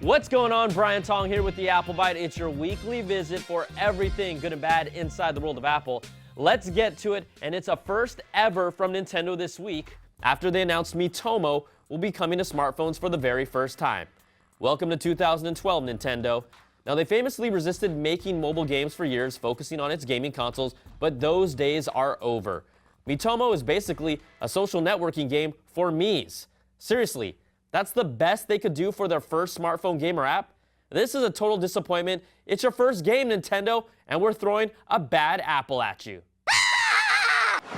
What's going on? Brian Tong here with the Apple Byte. It's your weekly visit for everything good and bad inside the world of Apple. Let's get to it, and it's a first ever from Nintendo this week after they announced Miitomo will be coming to smartphones for the very first time. Welcome to 2012, Nintendo. Now, they famously resisted making mobile games for years, focusing on its gaming consoles, but those days are over. Miitomo is basically a social networking game for me's. Seriously, that's the best they could do for their first smartphone game or app? This is a total disappointment. It's your first game, Nintendo, and we're throwing a bad apple at you.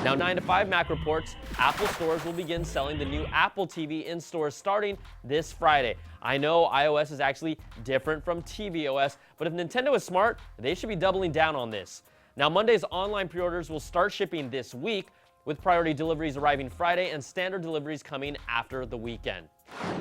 Now, 9 to 5 Mac reports, Apple stores will begin selling the new Apple TV in stores starting this Friday. I know iOS is actually different from tvOS, but if Nintendo is smart, they should be doubling down on this. Now, Monday's online pre-orders will start shipping this week, with priority deliveries arriving Friday and standard deliveries coming after the weekend.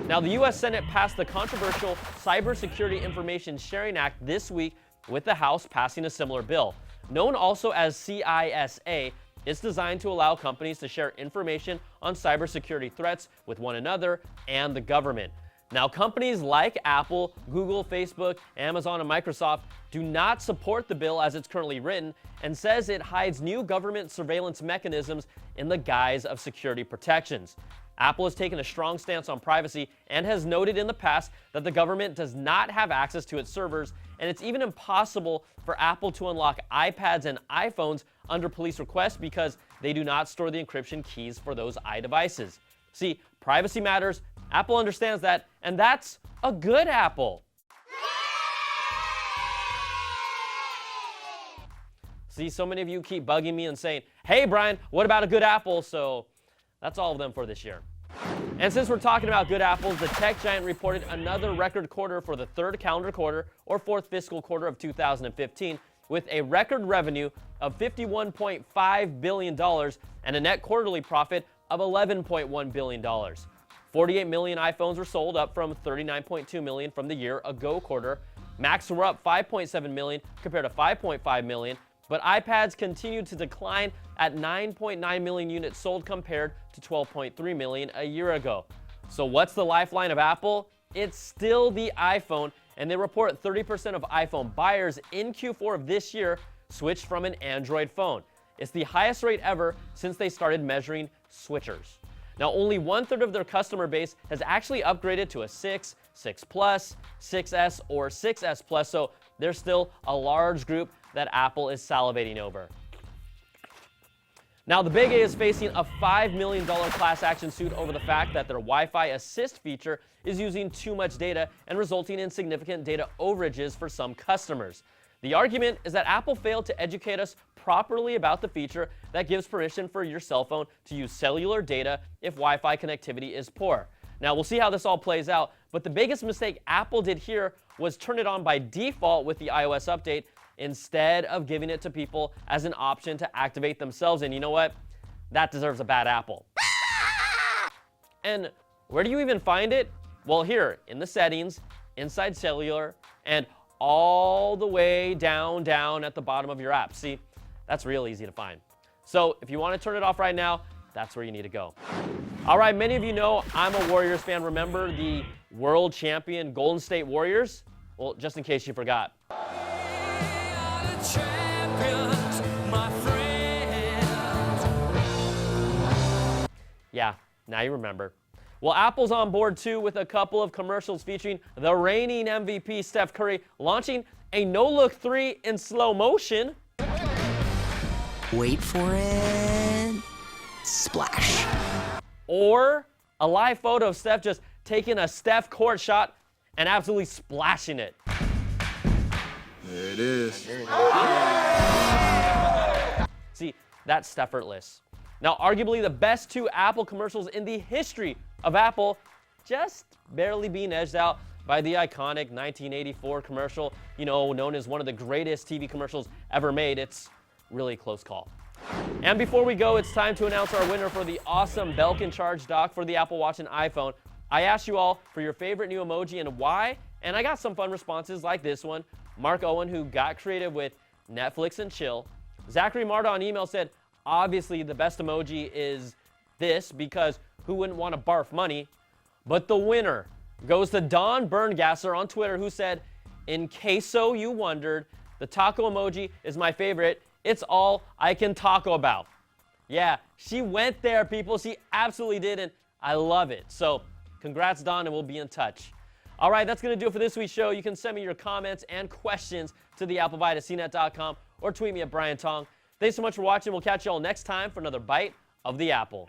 Now, the U.S. Senate passed the controversial Cybersecurity Information Sharing Act this week, with the House passing a similar bill. Known also as CISA, it's designed to allow companies to share information on cybersecurity threats with one another and the government. Now, companies like Apple, Google, Facebook, Amazon, and Microsoft do not support the bill as it's currently written and says it hides new government surveillance mechanisms in the guise of security protections. Apple has taken a strong stance on privacy and has noted in the past that the government does not have access to its servers, and it's even impossible for Apple to unlock iPads and iPhones under police requests because they do not store the encryption keys for those iDevices. See, privacy matters. Apple understands that, and that's a good Apple. See, so many of you keep bugging me and saying, hey, Brian, what about a good Apple? So that's all of them for this year. And since we're talking about good apples, the tech giant reported another record quarter for the third calendar quarter or fourth fiscal quarter of 2015, with a record revenue of $51.5 billion and a net quarterly profit of $11.1 billion. 48 million iPhones were sold, up from 39.2 million from the year ago quarter. Macs were up 5.7 million compared to 5.5 million, but iPads continued to decline at 9.9 million units sold compared to 12.3 million a year ago. So what's the lifeline of Apple? It's still the iPhone, and they report 30% of iPhone buyers in Q4 of this year switched from an Android phone. It's the highest rate ever since they started measuring switchers. Now, only 1/3 of their customer base has actually upgraded to a 6, 6 Plus, 6S, or 6S Plus, so there's still a large group that Apple is salivating over. Now, the Big A is facing a $5 million class action suit over the fact that their Wi-Fi Assist feature is using too much data and resulting in significant data overages for some customers. The argument is that Apple failed to educate us properly about the feature that gives permission for your cell phone to use cellular data if Wi-Fi connectivity is poor. Now, we'll see how this all plays out, but the biggest mistake Apple did here was turn it on by default with the iOS update instead of giving it to people as an option to activate themselves. And you know what? That deserves a bad apple. And where do you even find it? Well, here in the settings, inside cellular, and all the way down at the bottom of your app. See, that's real easy to find. So if you want to turn it off right now, that's where you need to go. All right, many of you know I'm a Warriors fan. Remember the world champion Golden State Warriors? Well, just in case you forgot. Yeah, now you remember. Well, Apple's on board too with a couple of commercials featuring the reigning MVP Steph Curry launching a no-look 3 in slow motion. Wait for it. Splash. Or a live photo of Steph just taking a Steph court shot and absolutely splashing it. There it is. See, that's Steffortless. Now, arguably the best 2 Apple commercials in the history of Apple, just barely being edged out by the iconic 1984 commercial, known as one of the greatest TV commercials ever made. It's really a close call. And before we go, it's time to announce our winner for the awesome Belkin charge dock for the Apple Watch and iPhone. I asked you all for your favorite new emoji and why, and I got some fun responses like this one. Mark Owen, who got creative with Netflix and chill. Zachary Marta on email said, obviously the best emoji is this because who wouldn't want to barf money? But the winner goes to Don Burngasser on Twitter, who said, in case so you wondered, the taco emoji is my favorite. It's all I can taco about. Yeah, she went there, people. She absolutely did, and I love it. So congrats, Don, and we'll be in touch. All right, that's going to do it for this week's show. You can send me your comments and questions to theapplebite@cnet.com or tweet me at Brian Tong. Thanks so much for watching. We'll catch you all next time for another Bite of the Apple.